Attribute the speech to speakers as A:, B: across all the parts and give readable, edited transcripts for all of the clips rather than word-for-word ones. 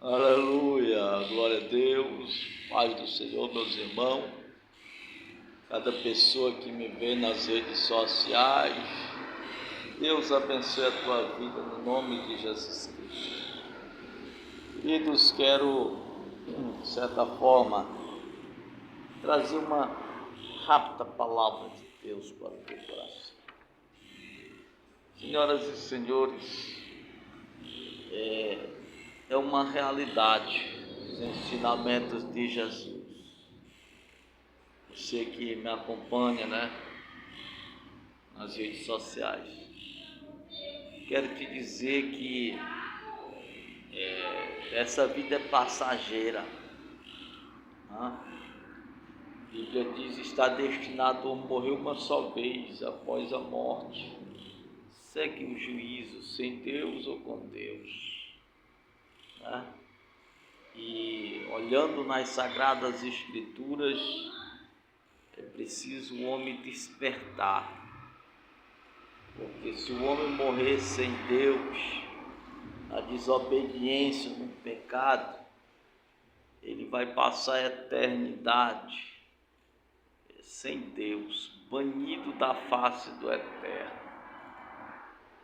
A: Aleluia, glória a Deus, paz do Senhor, meus irmãos, cada pessoa que me vê nas redes sociais, Deus abençoe a tua vida no nome de Jesus Cristo. Queridos, quero, de certa forma, trazer uma rápida palavra de Deus para o teu coração. Senhoras e senhores, é uma realidade os ensinamentos de Jesus. Você que me acompanha, nas redes sociais, quero te dizer que essa vida é passageira. A Bíblia diz que está destinado a morrer uma só vez após a morte. Segue o juízo, sem Deus ou com Deus. E olhando nas Sagradas Escrituras, é preciso o homem despertar. Porque se o homem morrer sem Deus, na desobediência, no pecado, ele vai passar a eternidade sem Deus, banido da face do Eterno.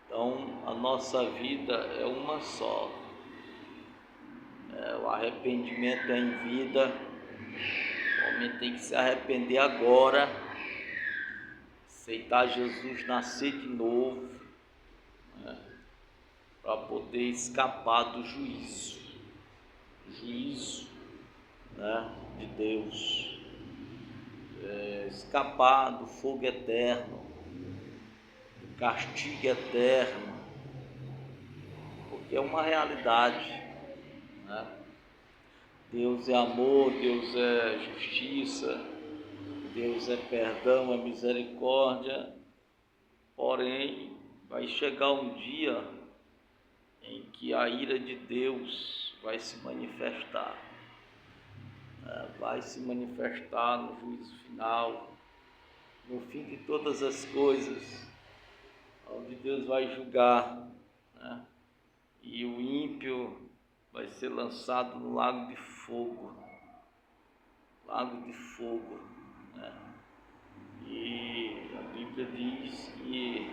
A: Então, a nossa vida é uma só. O arrependimento é em vida. O homem tem que se arrepender agora, aceitar Jesus, nascer de novo, para poder escapar do juízo de Deus, escapar do fogo eterno, do castigo eterno, porque é uma realidade. Deus é amor, Deus é justiça, Deus é perdão, é misericórdia, porém vai chegar um dia em que a ira de Deus vai se manifestar, no juízo final, no fim de todas as coisas, onde Deus vai julgar, e o ímpio vai ser lançado no lago de fogo, E a Bíblia diz que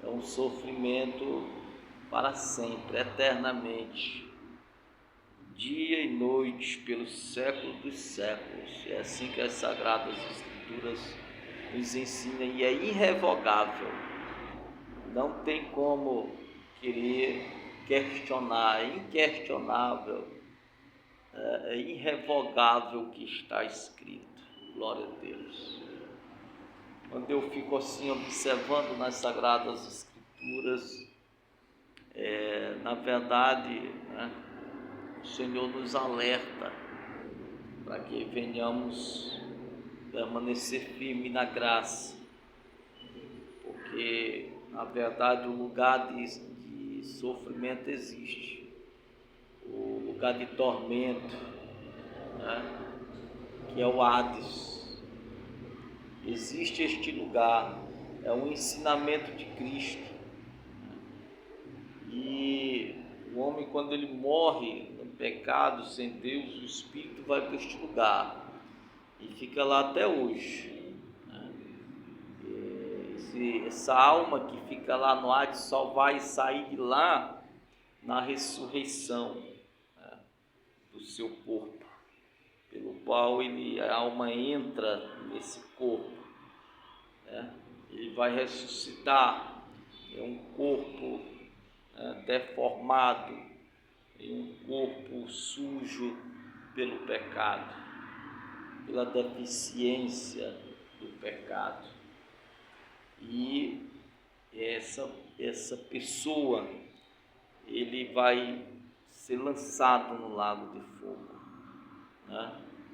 A: é um sofrimento para sempre, eternamente, dia e noite, pelos séculos dos séculos. É assim que as Sagradas Escrituras nos ensinam, e é irrevogável. Não tem como querer questionar, é inquestionável, é irrevogável o que está escrito. Glória a Deus. Quando eu fico assim observando nas Sagradas Escrituras, na verdade, o Senhor nos alerta para que venhamos permanecer firme na graça, porque na verdade o lugar de sofrimento existe, o lugar de tormento, que é o Hades. Existe este lugar, é um ensinamento de Cristo. E o homem, quando ele morre no pecado, sem Deus, o espírito vai para este lugar e fica lá até hoje. Essa alma que fica lá no Hades só vai sair de lá na ressurreição, do seu corpo, pelo qual a alma entra nesse corpo. Ele vai ressuscitar em um corpo deformado, em um corpo sujo pelo pecado, pela deficiência do pecado. E essa pessoa, ele vai ser lançado no lago de fogo,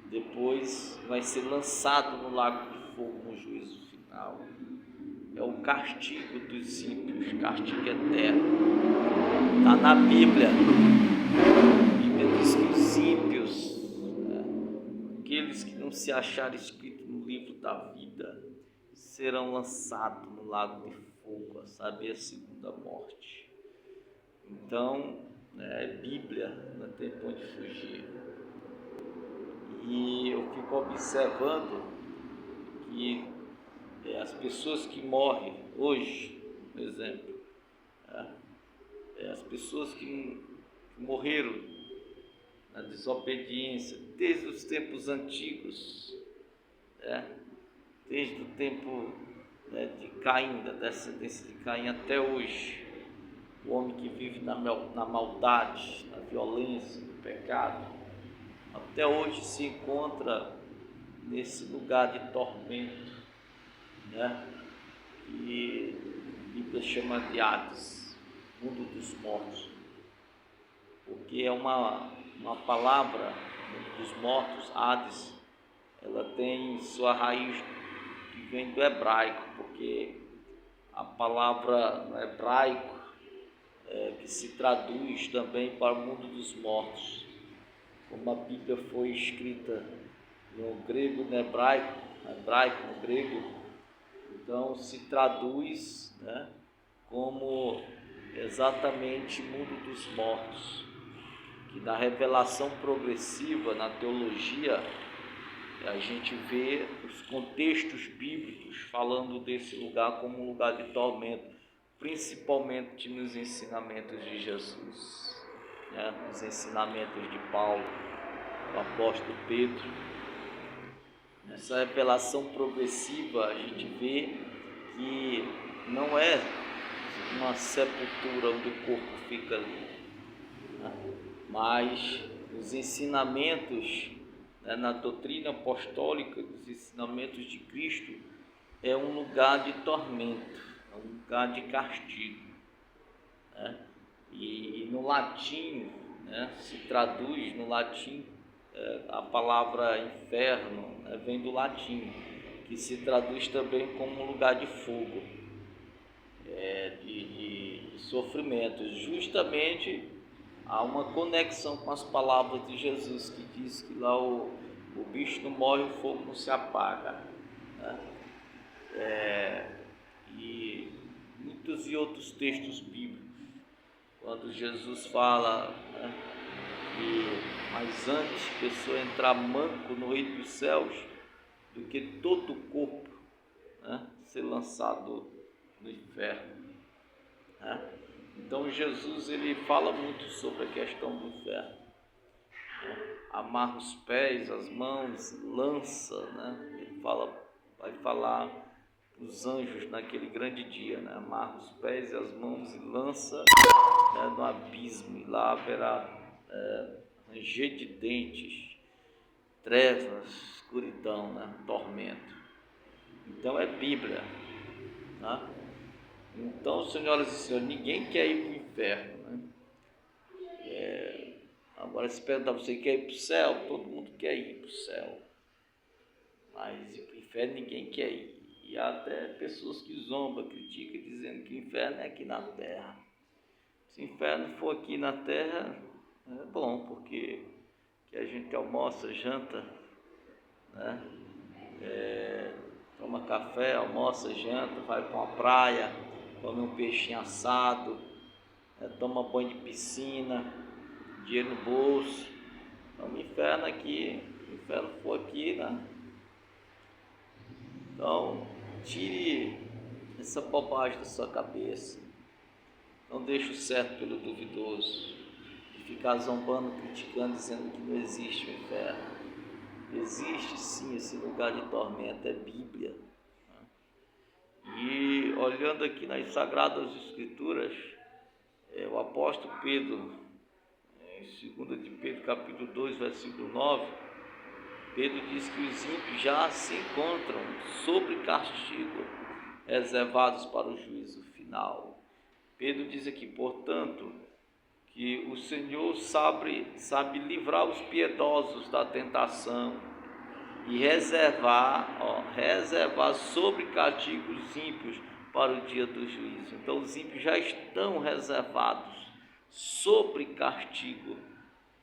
A: depois vai ser lançado no lago de fogo no juízo final. É o castigo dos ímpios, castigo eterno. Está na Bíblia. A Bíblia diz que os ímpios, aqueles que não se acharem escritos no livro da vida, serão lançados no lago de fogo, a saber, a segunda morte. Então, né? É Bíblia, não tem pra onde fugir. E eu fico observando que as pessoas que morrem hoje, por exemplo, as pessoas que morreram na desobediência desde os tempos antigos, desde o tempo, de Caim, da descendência de Caim até hoje, o homem que vive na maldade, na violência, no pecado, até hoje se encontra nesse lugar de tormento, que a Bíblia chama de Hades, mundo dos mortos, porque é uma palavra, mundo dos mortos, Hades, ela tem sua raiz que vem do hebraico, porque a palavra no hebraico que se traduz também para o mundo dos mortos, como a Bíblia foi escrita no grego, no hebraico, no grego, então se traduz, como exatamente mundo dos mortos, que na revelação progressiva, na teologia, a gente vê os contextos bíblicos falando desse lugar como um lugar de tormento, principalmente nos ensinamentos de Jesus, nos ensinamentos de Paulo, do apóstolo Pedro. Nessa revelação progressiva a gente vê que não é uma sepultura onde o corpo fica ali, mas os ensinamentos, na doutrina apostólica, os ensinamentos de Cristo, é um lugar de tormento, é um lugar de castigo, e no latim, se traduz no latim, a palavra inferno, vem do latim, que se traduz também como um lugar de fogo, de sofrimento. Justamente há uma conexão com as palavras de Jesus, que diz que lá o bicho não morre, o fogo não se apaga, e muitos e outros textos bíblicos, quando Jesus fala, que mais antes a pessoa entrar manco no reino dos céus do que todo o corpo, ser lançado no inferno, Então Jesus ele fala muito sobre a questão do inferno, amarra os pés, as mãos, lança, Ele vai falar os anjos naquele grande dia, amarra os pés e as mãos e lança, no abismo, e lá haverá ranger de dentes, trevas, escuridão, tormento. Então é Bíblia, Então, senhoras e senhores, ninguém quer ir para o inferno, Agora, se perguntar, você quer ir para o céu? Todo mundo quer ir para o céu, mas ir para o inferno ninguém quer ir. E há até pessoas que zombam, criticam, dizendo que o inferno é aqui na terra. Se o inferno for aqui na terra, é bom, porque que a gente almoça, janta, toma café, almoça, janta, vai para uma praia, come um peixinho assado, toma banho de piscina, dinheiro no bolso. Então, o inferno aqui, se o inferno for aqui, Então, tire essa bobagem da sua cabeça. Não deixe o certo pelo duvidoso. E ficar zombando, criticando, dizendo que não existe o inferno. Existe sim esse lugar de tormento, é Bíblia. E olhando aqui nas Sagradas Escrituras, o apóstolo Pedro, em 2 de Pedro, capítulo 2, versículo 9, Pedro diz que os ímpios já se encontram sob castigo, reservados para o juízo final. Pedro diz aqui, portanto, que o Senhor sabe livrar os piedosos da tentação e reservar sobre castigo os ímpios para o dia do juízo. Então os ímpios já estão reservados sobre castigo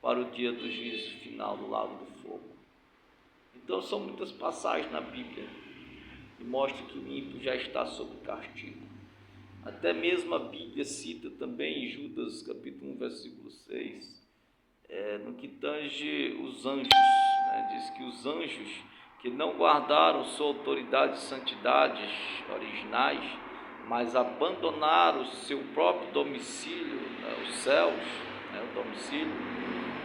A: para o dia do juízo final no lago do fogo. Então são muitas passagens na Bíblia que mostram que o ímpio já está sob castigo. Até mesmo a Bíblia cita também em Judas capítulo 1, versículo 6, no que tange os anjos, né? Diz que os anjos que não guardaram sua autoridade e santidades originais, mas abandonaram seu próprio domicílio, né? Os céus, né? O domicílio,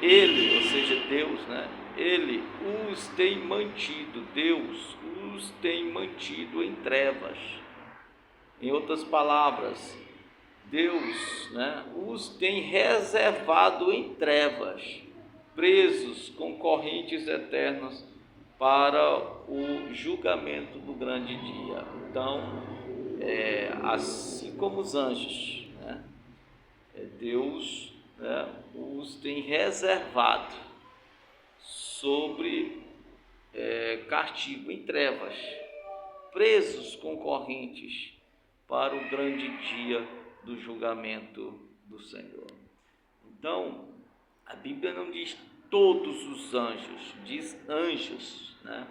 A: ele, ou seja, Deus, né? Ele os tem mantido, Deus os tem mantido em trevas. Em outras palavras, Deus, né, os tem reservado em trevas, presos com correntes eternas para o julgamento do grande dia. Então, assim como os anjos, né, Deus, né, os tem reservado sobre castigo em trevas, presos com correntes para o grande dia do julgamento do Senhor. Então, a Bíblia não diz todos os anjos, diz anjos, né?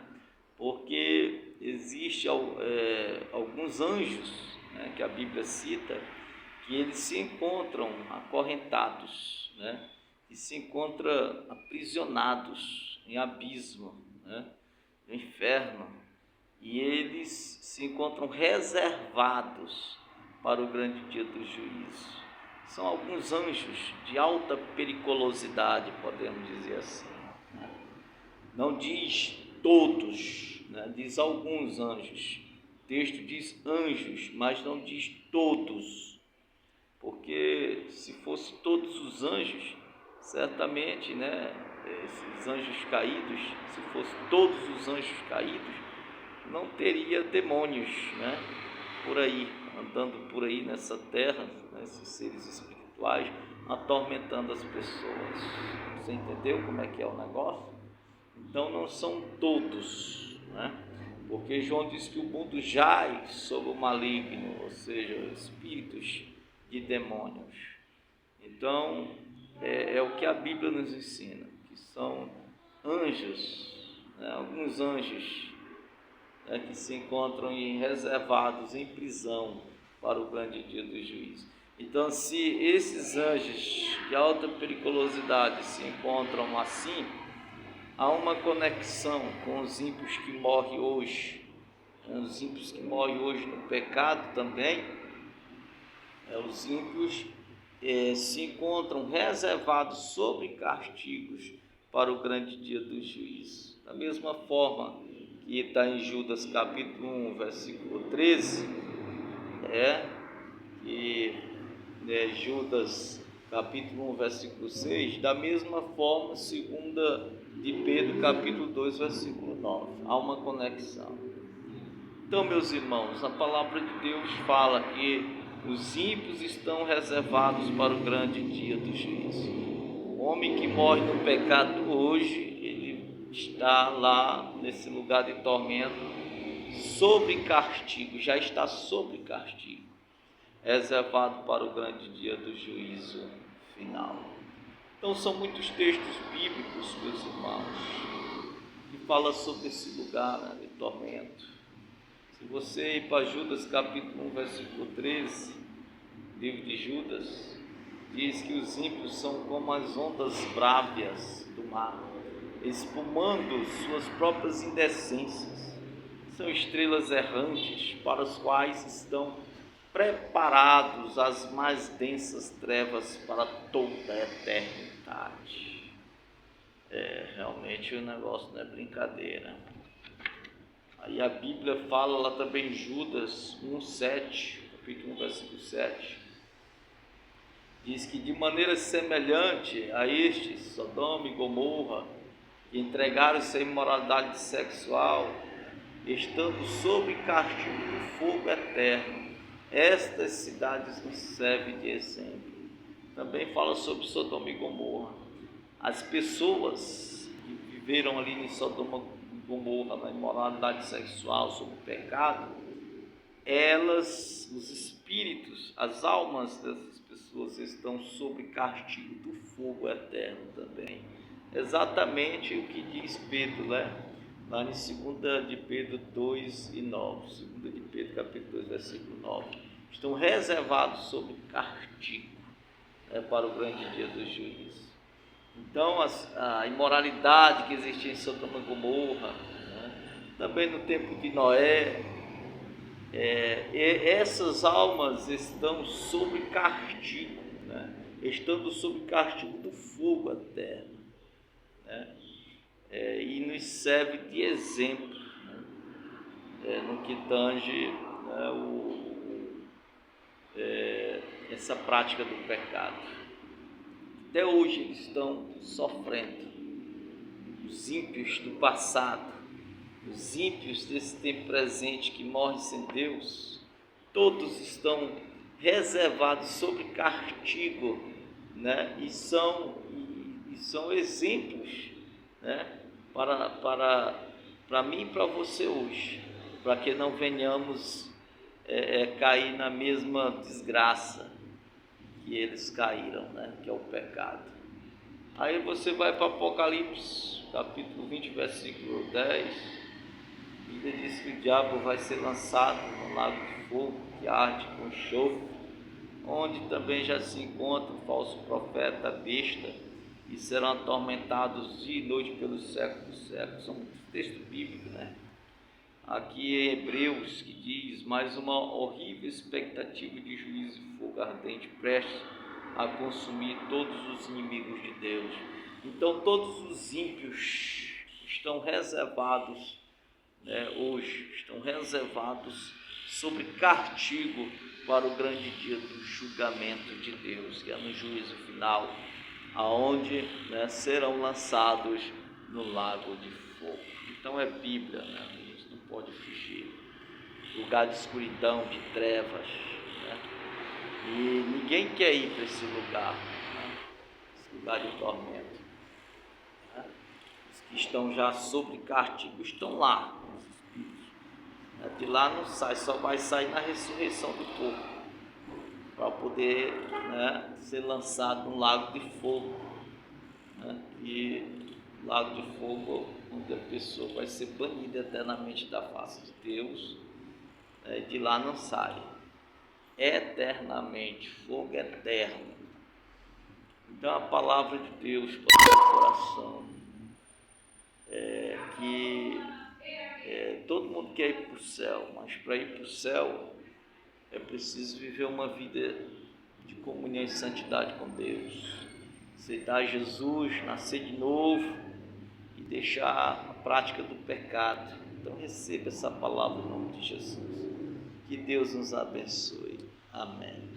A: Porque existe alguns anjos, né, que a Bíblia cita, que eles se encontram acorrentados, né? E se encontram aprisionados em abismo, né? No inferno, e eles se encontram reservados para o grande dia do juízo. São alguns anjos de alta periculosidade, podemos dizer assim, né? Não diz todos, né? Diz alguns anjos. O texto diz anjos, mas não diz todos, porque se fosse todos os anjos, certamente, né, esses anjos caídos, se fosse todos os anjos caídos, não teria demônios, né, por aí, andando por aí nessa terra, né, esses seres espirituais, atormentando as pessoas. Você entendeu como é que é o negócio? Então não são todos, né? Porque João diz que o mundo jaz sob o maligno, ou seja, espíritos de demônios. Então é o que a Bíblia nos ensina, que são anjos, né, alguns anjos, que se encontram reservados em prisão para o grande dia do juízo. Então, se esses anjos de alta periculosidade se encontram assim, há uma conexão com os ímpios que morrem hoje, os ímpios que morrem hoje no pecado também. Os ímpios se encontram reservados sob castigos para o grande dia do juízo. Da mesma forma que está em Judas capítulo 1, versículo 13, e Judas capítulo 1, versículo 6, da mesma forma, segunda de Pedro capítulo 2, versículo 9, há uma conexão. Então, meus irmãos, a palavra de Deus fala que os ímpios estão reservados para o grande dia do juízo. O homem que morre no pecado hoje, ele está lá nesse lugar de tormento, sob castigo, já está sob castigo, reservado para o grande dia do juízo final. Então são muitos textos bíblicos, meus irmãos, que falam sobre esse lugar, né, de tormento. Se você ir para Judas capítulo 1, versículo 13, livro de Judas, diz que os ímpios são como as ondas brávias do mar, espumando suas próprias indecências. São estrelas errantes para as quais estão preparados as mais densas trevas para toda a eternidade. Realmente o negócio não é brincadeira. Aí a Bíblia fala lá também em Judas 1,7, capítulo 1, versículo 7, diz que de maneira semelhante a estes, Sodoma e Gomorra, que entregaram-se à imoralidade sexual, estando sob castigo do fogo eterno, estas cidades nos servem de exemplo. Também fala sobre Sodoma e Gomorra. As pessoas que viveram ali em Sodoma e Gomorra, na imoralidade sexual, sob o pecado, os espíritos, as almas dessas pessoas estão sob castigo do fogo eterno também. Exatamente o que diz Pedro, né? Lá em 2 de Pedro 2 e 9, 2 de Pedro capítulo 2, versículo 9, estão reservados sob castigo, para o grande dia do juízo. Então, a imoralidade que existia em Sodoma e Gomorra, também no tempo de Noé, essas almas estão sob castigo, estando sob castigo do fogo eterno, e nos serve de exemplo, no que tange essa prática do pecado. Até hoje eles estão sofrendo. Os ímpios do passado, os ímpios desse tempo presente que morrem sem Deus, todos estão reservados sob castigo, e são exemplos, para mim e para você hoje, para que não venhamos cair na mesma desgraça que eles caíram, que é o pecado. Aí você vai para Apocalipse, capítulo 20, versículo 10, e ele diz que o diabo vai ser lançado no lago de fogo que arde com enxofre, onde também já se encontra o falso profeta, a besta, e serão atormentados dia e noite pelos séculos dos séculos. São texto bíblico, Aqui em Hebreus, que diz: mais uma horrível expectativa de juízo e fogo ardente prestes a consumir todos os inimigos de Deus. Então todos os ímpios estão reservados, hoje, estão reservados sob castigo para o grande dia do julgamento de Deus, que é no juízo final, aonde serão lançados no lago de fogo. Então é Bíblia, a gente não pode fugir. Lugar de escuridão, de trevas, e ninguém quer ir para esse lugar, esse lugar de tormento. Os que estão já sob castigo estão lá, os espíritos. De lá não sai, só vai sair na ressurreição do corpo, para poder ser lançado no lago de fogo, e lago de fogo onde a pessoa vai ser banida eternamente da face de Deus, de lá não sai, eternamente, fogo eterno. Então a palavra de Deus para o seu coração é que todo mundo quer ir para o céu, mas para ir para o céu é preciso viver uma vida de comunhão e santidade com Deus, aceitar Jesus, nascer de novo e deixar a prática do pecado. Então receba essa palavra em nome de Jesus. Que Deus nos abençoe. Amém.